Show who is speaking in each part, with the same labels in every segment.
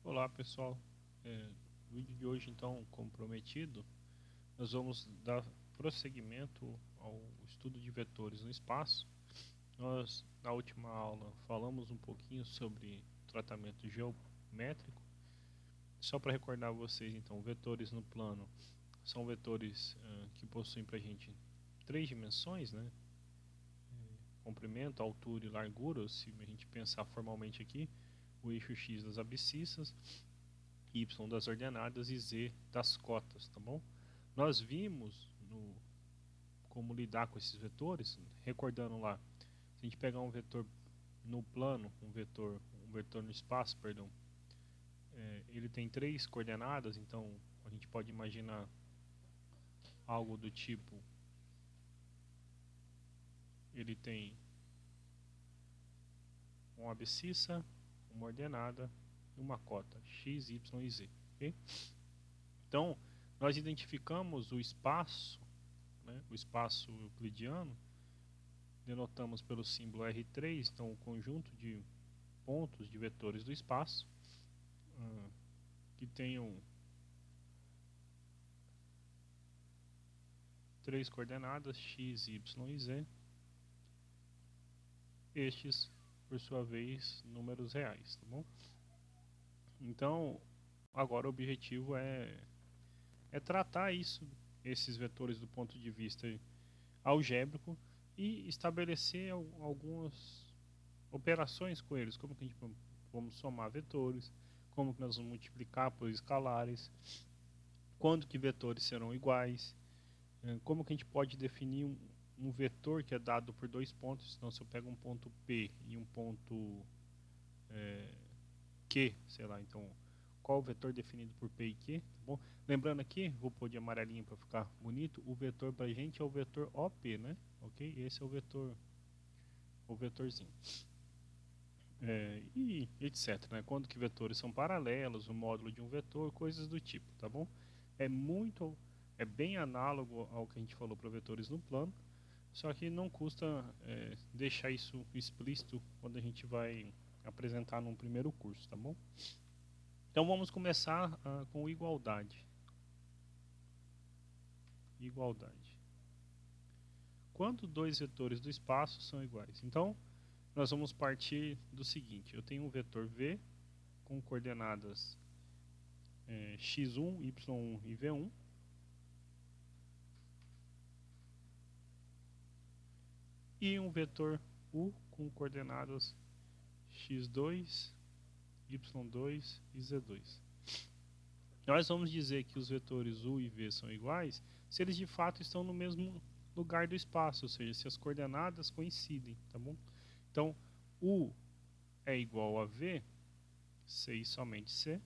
Speaker 1: Olá pessoal, no vídeo de hoje então, como prometido, nós vamos dar prosseguimento ao estudo de vetores no espaço. Nós na última aula falamos um pouquinho sobre tratamento geométrico. Só para recordar vocês então, vetores no plano são vetores que possuem para a gente três dimensões, né? Comprimento, altura e largura, ou se a gente pensar formalmente aqui, o eixo x das abscissas, y das ordenadas e z das cotas, tá bom? Nós vimos como lidar com esses vetores, recordando lá, se a gente pegar um vetor no plano, um vetor no espaço, perdão, ele tem três coordenadas, então a gente pode imaginar algo do tipo, ele tem uma abscissa, uma ordenada e uma cota, x, y e z, ok? Então, nós identificamos o espaço, né, o espaço euclidiano, denotamos pelo símbolo R3, então o conjunto de pontos de vetores do espaço que tenham três coordenadas, x, y e z, estes, por sua vez, números reais, tá bom? Então, agora o objetivo é tratar esses vetores do ponto de vista algébrico e estabelecer algumas operações com eles, como que a gente vamos somar vetores, como que nós vamos multiplicar por escalares, quando que vetores serão iguais, como que a gente pode definir um vetor que é dado por dois pontos. Então, se eu pego um ponto P e um ponto Q, sei lá, então qual o vetor definido por P e Q, tá bom? Lembrando aqui, vou pôr de amarelinho para ficar bonito, o vetor para a gente é o vetor OP, né? Ok? Esse é o vetorzinho. E etc, né? Quando que vetores são paralelos, o módulo de um vetor, coisas do tipo, tá bom? É bem análogo ao que a gente falou para vetores no plano, só que não custa deixar isso explícito quando a gente vai apresentar num primeiro curso, tá bom? Então vamos começar com igualdade. Igualdade. Quando dois vetores do espaço são iguais? Então, nós vamos partir do seguinte, eu tenho um vetor V com coordenadas x1, y1 e v1. E um vetor U com coordenadas x2, y2 e z2. Nós vamos dizer que os vetores U e V são iguais se eles de fato estão no mesmo lugar do espaço, ou seja, se as coordenadas coincidem, tá bom? Então, U é igual a V, C e somente C,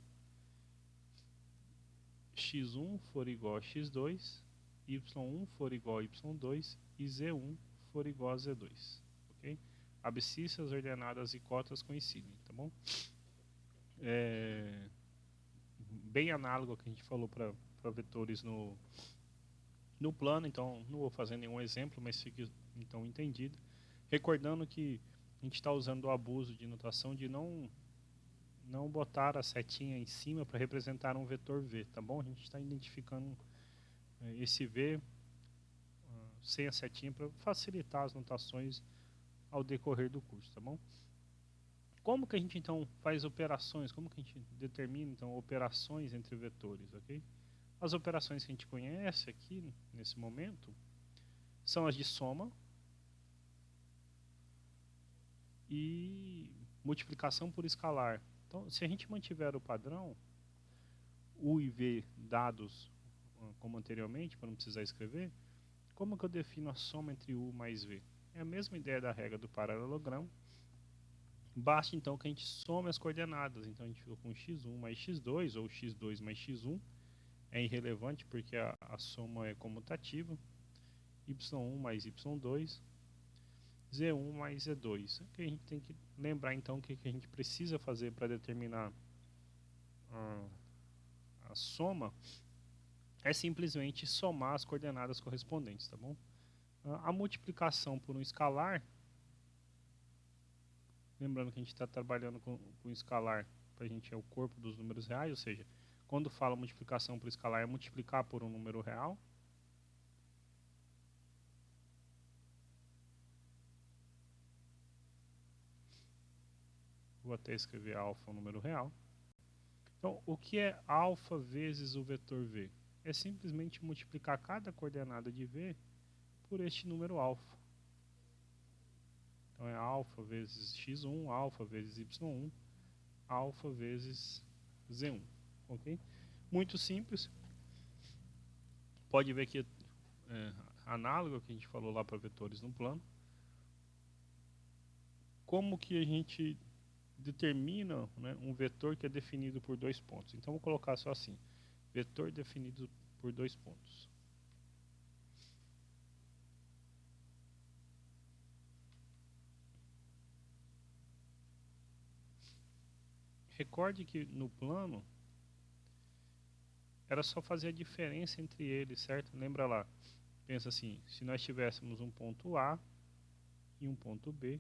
Speaker 1: x1 for igual a x2, y1 for igual a y2 e z1 for igual a z2, ok? Abscissas, ordenadas e cotas coincidem, tá bom? Bem análogo ao que a gente falou para vetores no plano, então não vou fazer nenhum exemplo, mas fique então entendido. Recordando que a gente está usando o abuso de notação de não botar a setinha em cima para representar um vetor V, tá bom? A gente está identificando esse V sem a setinha para facilitar as notações ao decorrer do curso, tá bom? Como que a gente então faz operações? Como que a gente determina então operações entre vetores, ok? As operações que a gente conhece aqui nesse momento são as de soma e multiplicação por escalar. Então, se a gente mantiver o padrão U e V dados como anteriormente, para não precisar escrever, como que eu defino a soma entre U mais V? É a mesma ideia da regra do paralelogramo. Basta então que a gente some as coordenadas. Então a gente ficou com x1 mais x2 ou x2 mais x1. É irrelevante porque a soma é comutativa. y1 mais y2, z1 mais z2. Aqui a gente tem que lembrar então o que a gente precisa fazer para determinar a soma é simplesmente somar as coordenadas correspondentes, tá bom? A multiplicação por um escalar, lembrando que a gente está trabalhando com escalar para a gente é o corpo dos números reais, ou seja, quando fala multiplicação por escalar é multiplicar por um número real. Vou até escrever alfa, um número real. Então, o que é alfa vezes o vetor v? É simplesmente multiplicar cada coordenada de v por este número alfa. Então, é alfa vezes x1, alfa vezes y1, alfa vezes z1. Ok? Muito simples. Pode ver que é análogo ao que a gente falou lá para vetores no plano. Como que a gente determina, né, um vetor que é definido por dois pontos? Então, vou colocar só assim. Vetor definido por dois pontos. Recorde que no plano era só fazer a diferença entre eles, certo? Lembra lá, pensa assim, se nós tivéssemos um ponto A e um ponto B,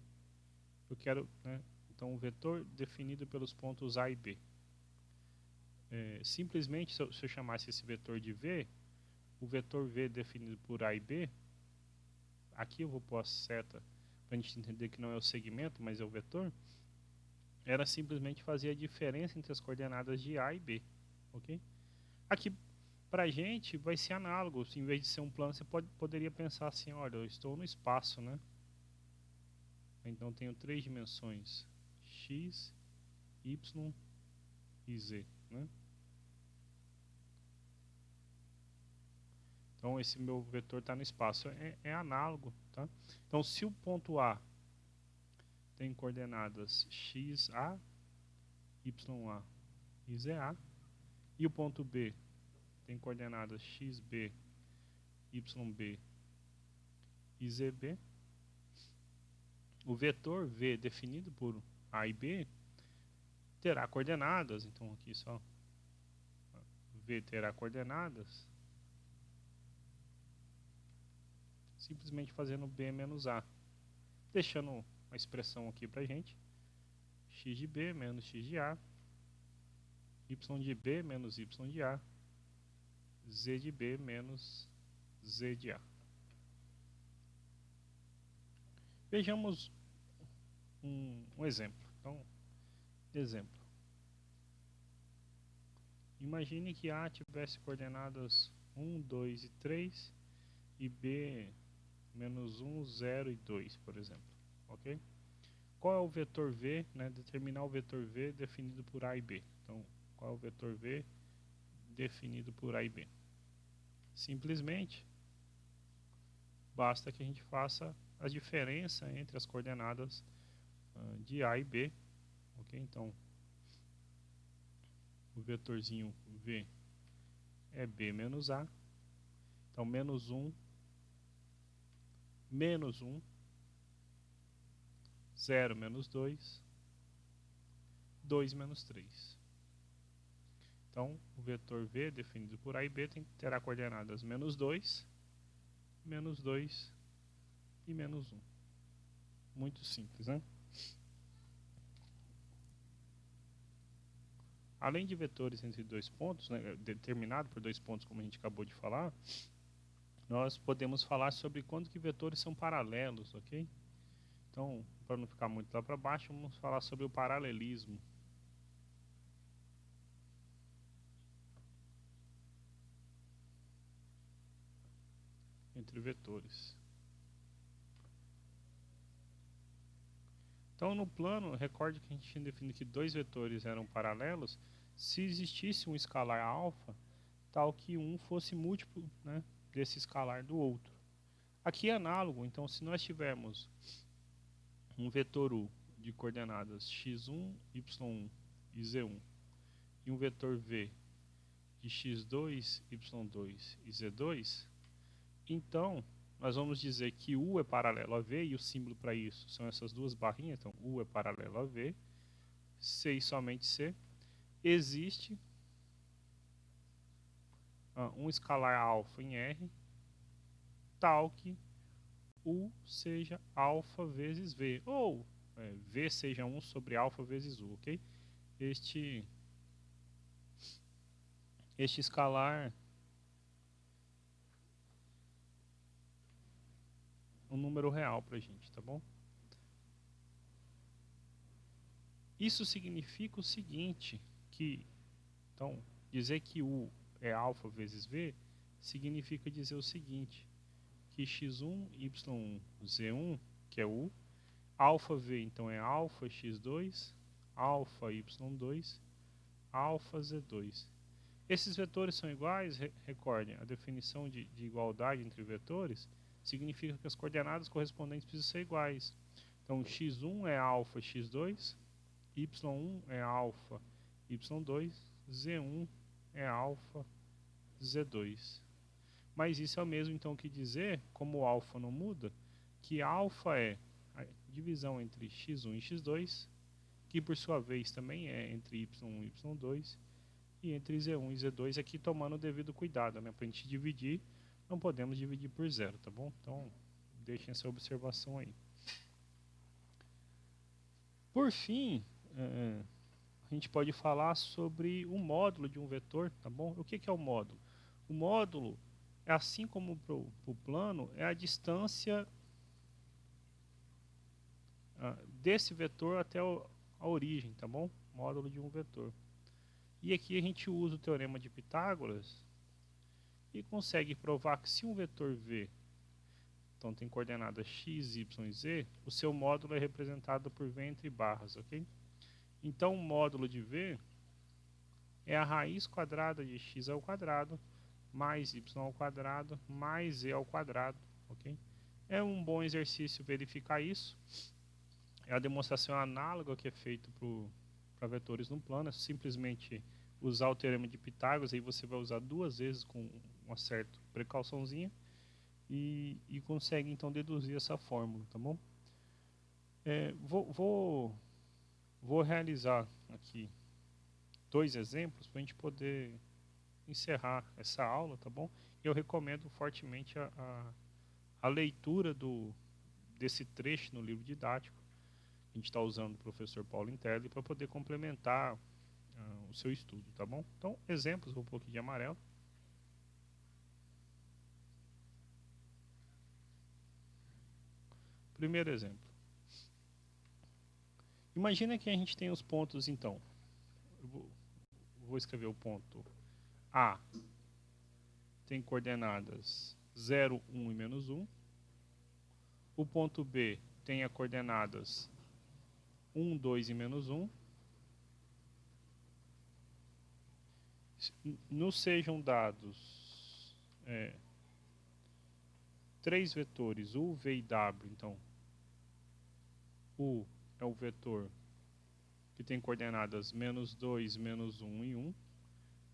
Speaker 1: eu quero, né, então um vetor definido pelos pontos A e B. Simplesmente, se eu chamasse esse vetor de V, o vetor V definido por A e B, aqui eu vou pôr a seta para a gente entender que não é o segmento, mas é o vetor, era simplesmente fazer a diferença entre as coordenadas de A e B, ok? Aqui, para a gente, vai ser análogo. Em vez de ser um plano, você poderia pensar assim, olha, eu estou no espaço, né? Então, tenho três dimensões, x, y e z, né? Então, esse meu vetor está no espaço. É análogo, tá? Então, se o ponto A tem coordenadas xa, ya e za, e o ponto B tem coordenadas xb, yb e zb, o vetor V definido por A e B terá coordenadas, então aqui só V terá coordenadas, simplesmente fazendo B menos A, deixando uma expressão aqui pra gente, x de B menos x de A, y de B menos y de A, z de B menos z de A. Vejamos um exemplo. Então, exemplo. Imagine que A tivesse coordenadas 1, 2 e 3 e B menos 1, 0 e 2, por exemplo. Ok? Qual é o vetor V, né? Determinar o vetor V definido por A e B. Então, qual é o vetor V definido por A e B? Simplesmente, basta que a gente faça a diferença entre as coordenadas de A e B. Ok? Então, o vetorzinho V é B menos A. Então, menos 1, 0 menos 2, 2 menos 3. Então, o vetor V definido por A e B terá coordenadas menos 2 e menos 1. Muito simples, né? Além de vetores entre dois pontos, né, determinado por dois pontos, como a gente acabou de falar, nós podemos falar sobre quando que vetores são paralelos, ok? Então, para não ficar muito lá para baixo, vamos falar sobre o paralelismo entre vetores. Então, no plano, recorde que a gente tinha definido que dois vetores eram paralelos se existisse um escalar alfa, tal que um fosse múltiplo, né, desse escalar do outro. Aqui é análogo, então se nós tivermos um vetor U de coordenadas x1, y1 e z1 e um vetor V de x2, y2 e z2, então nós vamos dizer que U é paralelo a V, e o símbolo para isso são essas duas barrinhas, então U é paralelo a V, C e somente C, existe um escalar alfa em R, tal que U seja alfa vezes V, ou V seja 1 sobre alfa vezes U, ok? este escalar um número real para a gente, tá bom? Isso significa o seguinte, que, então, dizer que U é alfa vezes V, significa dizer o seguinte, que x1, y1, z1, que é U, alfa V, então é alfa x2, alfa y2, alfa z2. Esses vetores são iguais, recordem, a definição de igualdade entre vetores significa que as coordenadas correspondentes precisam ser iguais. Então, x1 é alfa x2, y1 é alfa y2, z1 é alfa z2. Mas isso é o mesmo então que dizer, como o alfa não muda, que alfa é a divisão entre x1 e x2, que por sua vez também é entre y1 e y2, e entre z1 e z2, aqui tomando o devido cuidado, né? Para a gente dividir, não podemos dividir por zero, tá bom? Então, deixem essa observação aí. Por fim, a gente pode falar sobre o módulo de um vetor, tá bom? O que é o módulo? O módulo, é assim como para o plano, é a distância desse vetor até a origem, tá bom? Módulo de um vetor. E aqui a gente usa o teorema de Pitágoras e consegue provar que se um vetor V, então tem coordenadas x, y e z, o seu módulo é representado por V entre barras, ok? Então, o módulo de V é a raiz quadrada de x ao quadrado mais y ao quadrado mais z ao quadrado, ok? É um bom exercício verificar isso. É a demonstração análoga que é feita para vetores no plano, é simplesmente usar o teorema de Pitágoras, aí você vai usar duas vezes com uma certa precauçãozinha e consegue então deduzir essa fórmula, tá bom? Vou realizar aqui dois exemplos para a gente poder encerrar essa aula, tá bom? Eu recomendo fortemente a leitura desse trecho no livro didático. A gente está usando o professor Paulo Interli para poder complementar o seu estudo, tá bom? Então, exemplos, vou pôr aqui de amarelo. Primeiro exemplo. Imagina que a gente tem os pontos, então. Eu vou escrever o ponto A. Tem coordenadas 0, 1 e menos 1. O ponto B tem as coordenadas 1, 2 e menos 1. Nos sejam dados três vetores, U, V e W. Então, U é o vetor que tem coordenadas menos 2, menos 1 e 1.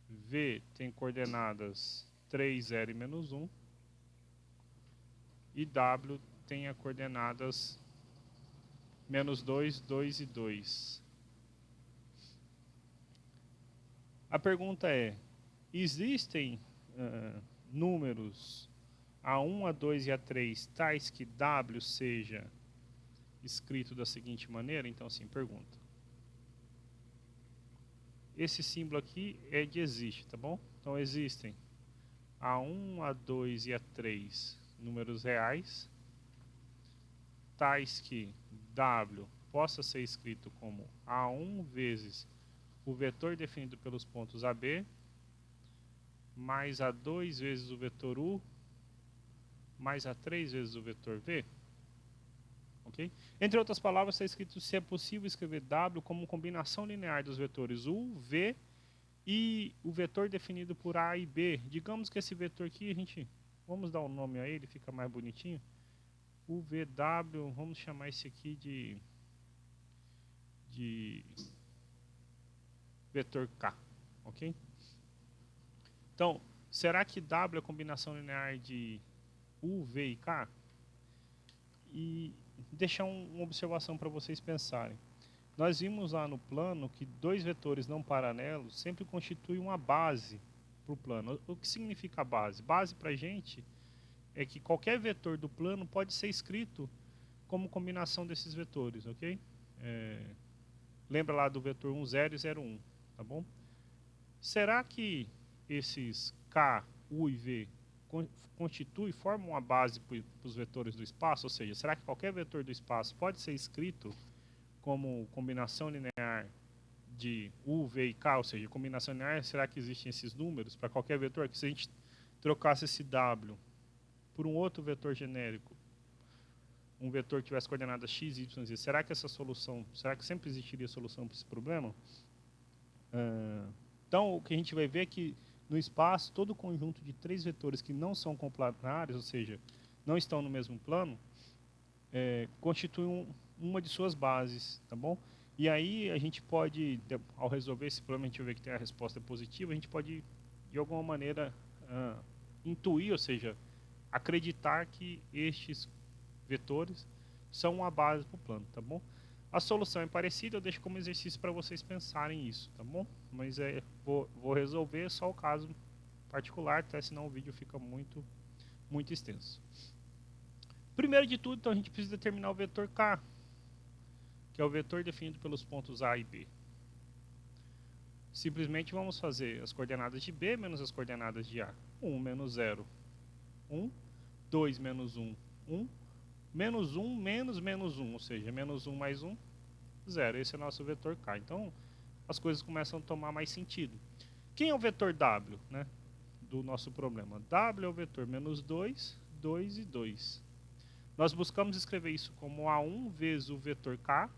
Speaker 1: V tem coordenadas 3, 0 e menos 1. E W tem as coordenadas menos 2, 2 e 2. A pergunta é, existem números A1, A2 e A3 tais que W seja escrito da seguinte maneira? Então, assim, pergunta. Esse símbolo aqui é de existe, tá bom? Então, existem A1, A2 e A3 números reais, tais que W possa ser escrito como A1 vezes o vetor definido pelos pontos AB, mais A2 vezes o vetor U, mais A3 vezes o vetor V. Okay? Entre outras palavras, está escrito se é possível escrever W como combinação linear dos vetores U, V e o vetor definido por A e B. Digamos que esse vetor aqui, vamos dar um nome a ele, fica mais bonitinho. O VW, vamos chamar esse aqui de vetor K, ok? Então, será que W é a combinação linear de U, V e K? E deixar uma observação para vocês pensarem. Nós vimos lá no plano que dois vetores não paralelos sempre constituem uma base para o plano. O que significa base? Base para a gente é que qualquer vetor do plano pode ser escrito como combinação desses vetores, ok? Lembra lá do vetor 1, 0 e 0, 1, tá bom? Será que esses K, U e V formam uma base para os vetores do espaço? Ou seja, será que qualquer vetor do espaço pode ser escrito como combinação linear de U, V e K? Ou seja, combinação linear, será que existem esses números para qualquer vetor? Que se a gente trocasse esse W por um outro vetor genérico, um vetor que tivesse coordenadas x, y, z, será que sempre existiria solução para esse problema? Então, o que a gente vai ver é que no espaço, todo conjunto de três vetores que não são coplanários, ou seja, não estão no mesmo plano, constitui uma de suas bases, tá bom? E aí a gente pode, ao resolver esse problema, a gente vai ver que tem a resposta positiva, a gente pode, de alguma maneira, intuir, ou seja, acreditar que estes vetores são uma base para o plano, tá bom? A solução é parecida, eu deixo como exercício para vocês pensarem isso, tá bom? Mas vou resolver só o caso particular, tá? Senão o vídeo fica muito extenso. Primeiro de tudo, então, a gente precisa determinar o vetor K, que é o vetor definido pelos pontos A e B. Simplesmente vamos fazer as coordenadas de B menos as coordenadas de A. 1 menos 0, 1. 2 menos 1, 1. Menos 1 menos menos 1, ou seja, menos 1 mais 1, 0. Esse é o nosso vetor K. Então, as coisas começam a tomar mais sentido. Quem é o vetor W, né, do nosso problema? W é o vetor menos 2, 2 e 2. Nós buscamos escrever isso como A1 vezes o vetor K,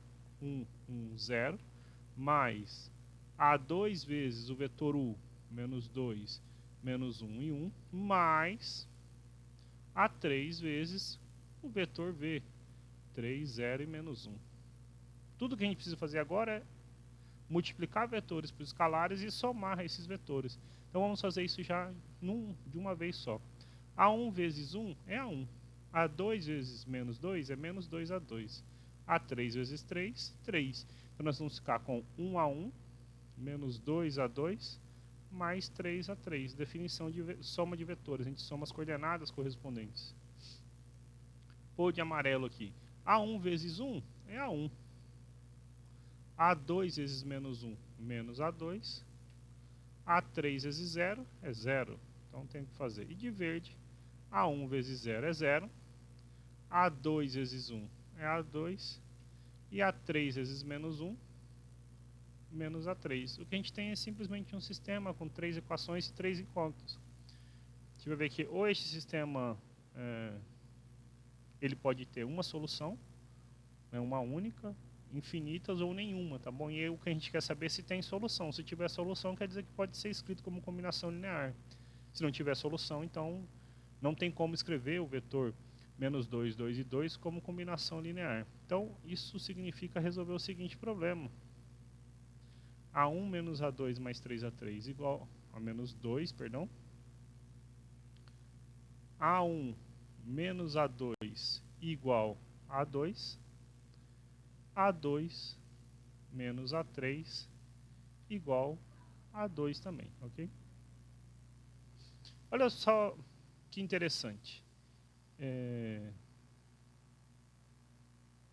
Speaker 1: 1, 1, 0, mais A2 vezes o vetor U, menos 2, menos 1 e 1, mais A3 vezes o vetor V, 3, 0 e menos 1. Tudo que a gente precisa fazer agora é multiplicar vetores por escalares e somar esses vetores. Então vamos fazer isso já de uma vez só. A1 vezes 1 é A1. A2 vezes menos 2 é menos 2A2. A3 vezes 3, 3. Então nós vamos ficar com 1A1 menos 2A2 mais 3A3. Definição de soma de vetores. A gente soma as coordenadas correspondentes. Ou de amarelo aqui. A1 vezes 1 é A1. A2 vezes menos 1, menos A2. A3 vezes 0 é 0. Então tem que fazer. E de verde, A1 vezes 0 é 0. A2 vezes 1 é A2. E A3 vezes menos 1, menos A3. O que a gente tem é simplesmente um sistema com três equações e três incógnitas. A gente vai ver que ou este sistema ele pode ter uma solução, né, uma única, infinitas ou nenhuma, tá bom? E aí o que a gente quer saber é se tem solução. Se tiver solução, quer dizer que pode ser escrito como combinação linear. Se não tiver solução, então não tem como escrever o vetor menos 2, 2 e 2 como combinação linear. Então, isso significa resolver o seguinte problema. A1 menos A2 mais 3A3 igual a menos 2, perdão. A1 menos A2 igual a A2. A2 menos A3 igual a A2 também, ok? Olha só que interessante.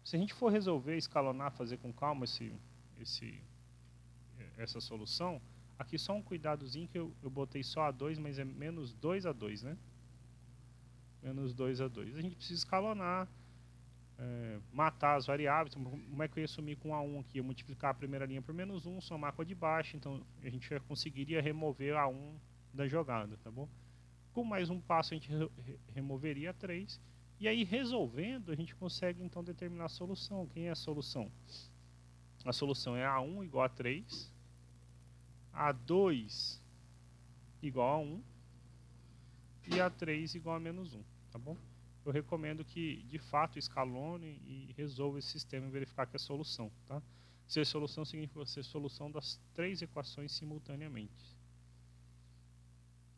Speaker 1: Se a gente for resolver, escalonar, fazer com calma essa solução, aqui só um cuidadozinho que eu botei só A2, mas é menos 2A2, né? Menos 2A2. A gente precisa escalonar, matar as variáveis. Então, como é que eu ia sumir com A1 aqui? Eu multiplicar a primeira linha por menos 1, somar com a de baixo, então a gente já conseguiria remover A1 da jogada, tá bom? Com mais um passo a gente removeria 3, e aí resolvendo a gente consegue então determinar a solução. Quem é a solução? A solução é A1 igual a 3, A2 igual a 1 e A3 igual a menos 1, tá bom? Eu recomendo que, de fato, escalone e resolva esse sistema e verificar que é solução, tá? Ser solução significa ser solução das três equações simultaneamente.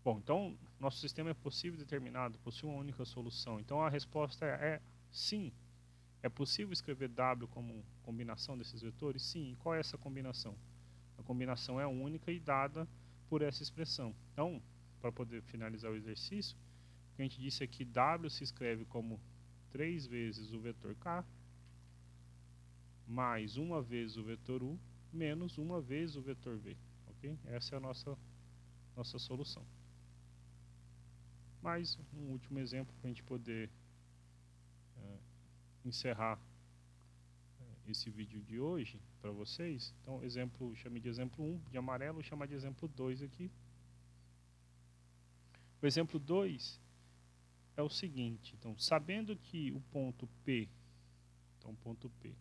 Speaker 1: Bom, então, nosso sistema é possível determinado, possui uma única solução. Então, a resposta é sim. É possível escrever W como combinação desses vetores? Sim. E qual é essa combinação? A combinação é única e dada por essa expressão. Então, para poder finalizar o exercício, o que a gente disse é que W se escreve como 3 vezes o vetor K mais uma vez o vetor U menos uma vez o vetor V. Ok? Essa é a nossa solução. Mais um último exemplo para a gente poder encerrar esse vídeo de hoje para vocês. Então, exemplo, chamei de exemplo 1 de amarelo, vou chamar de exemplo 2 aqui. O exemplo 2 é o seguinte, então, sabendo que o ponto P, então ponto P,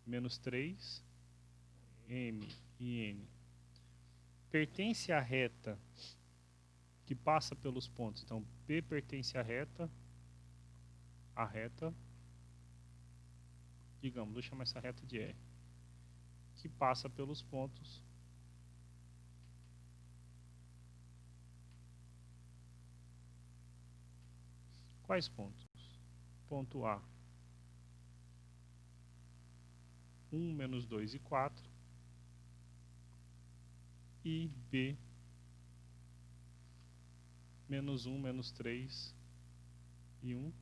Speaker 1: menos 3, M e N, pertence à reta que passa pelos pontos. Então, P pertence à reta, digamos, vou chamar essa reta de R, que passa pelos pontos quais pontos? Ponto A, 1, menos 2 e 4, e B, menos 1, menos 3 e 1.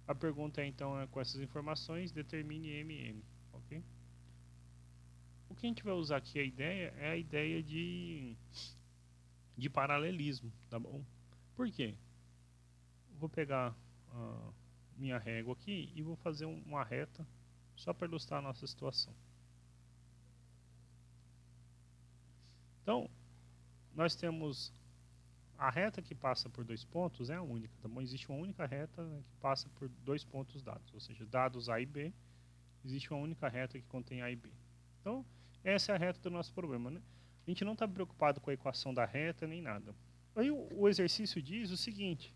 Speaker 1: A pergunta é, então, com essas informações, determine M e N, ok? O que a gente vai usar aqui, a ideia de paralelismo, tá bom? Por quê? Vou pegar minha régua aqui e vou fazer uma reta só para ilustrar a nossa situação. Então, nós temos a reta que passa por dois pontos é a única, tá bom? Existe uma única reta, né, que passa por dois pontos dados, ou seja, dados A e B, existe uma única reta que contém A e B. Então, essa é a reta do nosso problema, né? A gente não está preocupado com a equação da reta nem nada. Aí o exercício diz o seguinte,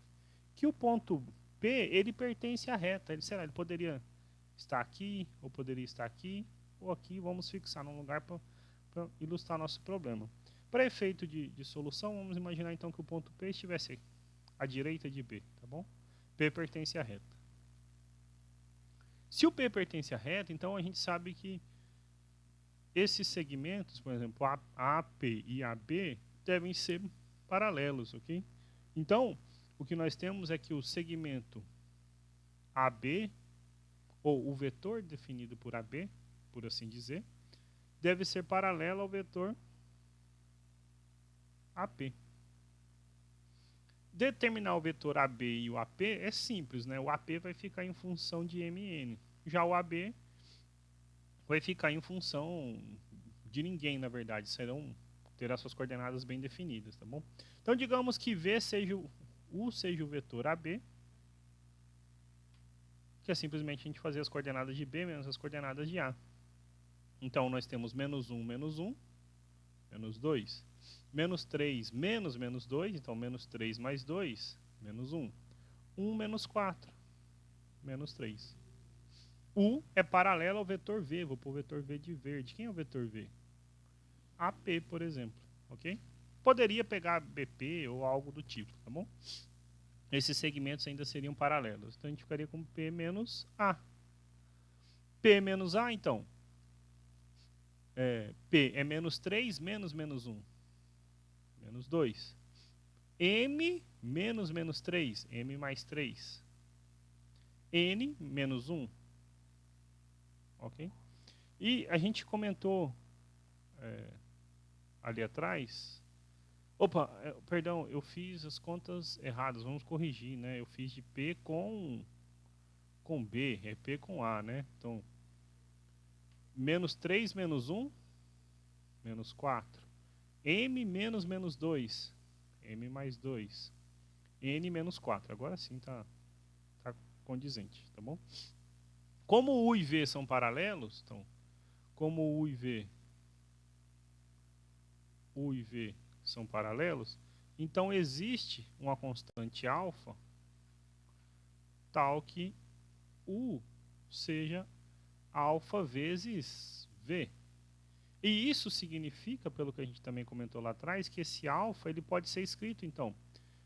Speaker 1: que o ponto P, ele pertence à reta, ele poderia estar aqui, ou poderia estar aqui, ou aqui, vamos fixar num lugar para ilustrar nosso problema. Para efeito de solução, vamos imaginar então que o ponto P estivesse à direita de B, tá bom? P pertence à reta. Se o P pertence à reta, então a gente sabe que esses segmentos, por exemplo, AP e AB, devem ser paralelos, ok? Então, o que nós temos é que o segmento AB, ou o vetor definido por AB, por assim dizer, deve ser paralelo ao vetor AP. Determinar o vetor AB e o AP é simples, né? O AP vai ficar em função de M e N. Já o AB vai ficar em função de ninguém, na verdade. Terá suas coordenadas bem definidas, tá bom? Então, digamos que V seja seja o vetor AB, que é simplesmente a gente fazer as coordenadas de B menos as coordenadas de A. Então, nós temos menos 1, menos 1, menos 2. Menos 3, menos 2, então menos 3 mais 2, menos 1. 1 menos 4, menos 3. U é paralelo ao vetor V, vou pôr o vetor V de verde. Quem é o vetor V? AP, por exemplo, ok? Poderia pegar BP ou algo do tipo, tá bom? Esses segmentos ainda seriam paralelos, então a gente ficaria com P menos A. P menos A, então, P é menos 3 menos menos 1, menos 2. M menos menos 3, M mais 3. N menos 1. Ok? E a gente comentou ali atrás. Opa, perdão, eu fiz as contas erradas, vamos corrigir, né? Eu fiz de P com B, é P com A, né? Então, menos 3 menos 1, menos 4. M menos menos 2, M mais 2. N menos 4. Agora sim tá condizente, tá bom? Como U e V são paralelos, então, como U e V são paralelos, então existe uma constante alfa tal que U seja alfa vezes V. E isso significa, pelo que a gente também comentou lá atrás, que esse alfa ele pode ser escrito, então,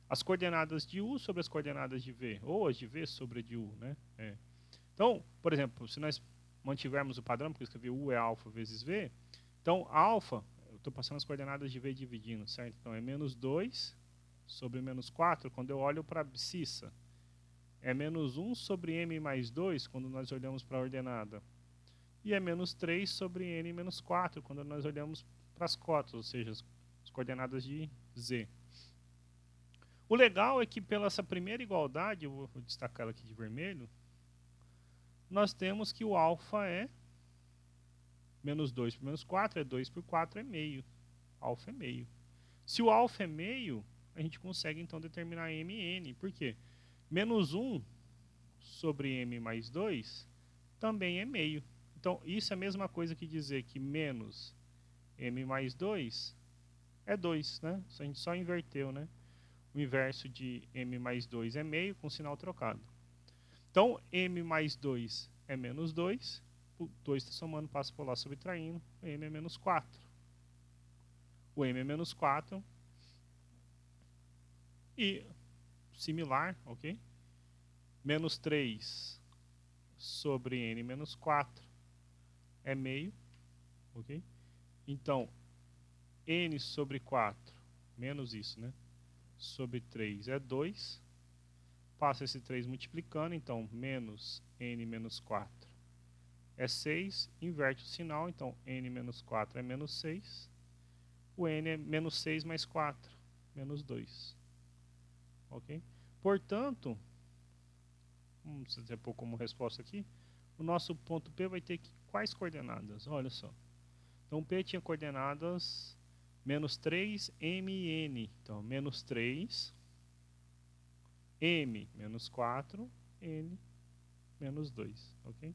Speaker 1: as coordenadas de U sobre as coordenadas de V, ou as de V sobre a de U, né? Então, por exemplo, se nós mantivermos o padrão, porque eu escrevi U é alfa vezes V, então alfa, eu estou passando as coordenadas de V dividindo, certo? Então é menos 2 sobre menos 4 quando eu olho para a abscissa. É menos 1 sobre m mais 2 quando nós olhamos para a ordenada. E é menos 3 sobre n menos 4 quando nós olhamos para as cotas, ou seja, as coordenadas de z. O legal é que pela essa primeira igualdade, eu vou destacar ela aqui de vermelho, nós temos que o alfa é menos 2 por menos 4, é 2 por 4, é meio. Alfa é meio. Se o alfa é meio, a gente consegue então determinar mn. Por quê? Menos 1 sobre m mais 2 também é meio. Então, isso é a mesma coisa que dizer que menos m mais 2 é 2, né? A gente só inverteu, né? O inverso de m mais 2 é meio com sinal trocado. Então, m mais 2 é menos 2. O 2 está somando, passa por lá subtraindo. M é menos 4. O m é menos 4. E similar, ok? Menos 3 sobre n menos 4 é meio, ok? Então, n sobre 4, menos isso, né? Sobre 3 é 2. Passa esse 3 multiplicando, então, menos n menos 4 é 6. Inverte o sinal, então, n menos 4 é menos 6. O n é menos 6 mais 4, menos 2. Ok? Portanto, vamos pôr como resposta aqui, o nosso ponto P vai ter quais coordenadas? Olha só. Então, P tinha coordenadas menos 3, m e n. Então, menos 3, m menos 4, n menos 2. Ok?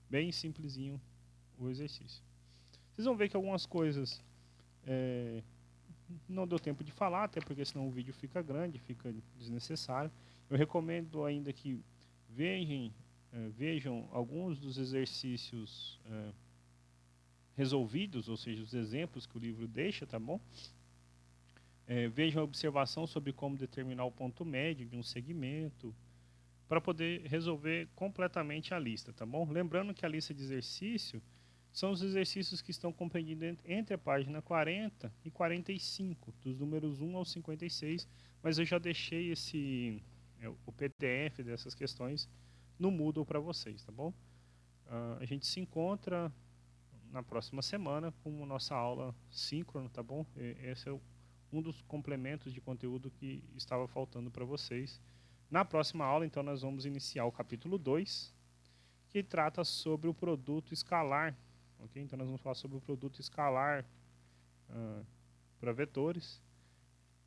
Speaker 1: Bem simplesinho o exercício. Vocês vão ver que algumas coisas não deu tempo de falar, até porque senão o vídeo fica grande, fica desnecessário. Eu recomendo ainda que vejam alguns dos exercícios resolvidos, ou seja, os exemplos que o livro deixa, tá bom? Vejam a observação sobre como determinar o ponto médio de um segmento, para poder resolver completamente a lista, tá bom? Lembrando que a lista de exercício são os exercícios que estão compreendidos entre a página 40 e 45, dos números 1 ao 56, mas eu já deixei o PDF dessas questões no Moodle para vocês, tá bom? A gente se encontra na próxima semana com a nossa aula síncrona, tá bom? Esse é um dos complementos de conteúdo que estava faltando para vocês. Na próxima aula, então, nós vamos iniciar o capítulo 2, que trata sobre o produto escalar. Okay? Então, nós vamos falar sobre o produto escalar para vetores.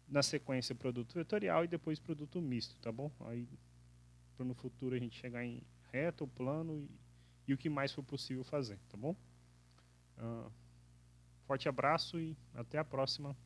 Speaker 1: Na sequência, produto vetorial e depois produto misto, tá bom? Aí, para no futuro a gente chegar em reto, plano e o que mais for possível fazer, tá bom? Forte abraço e até a próxima.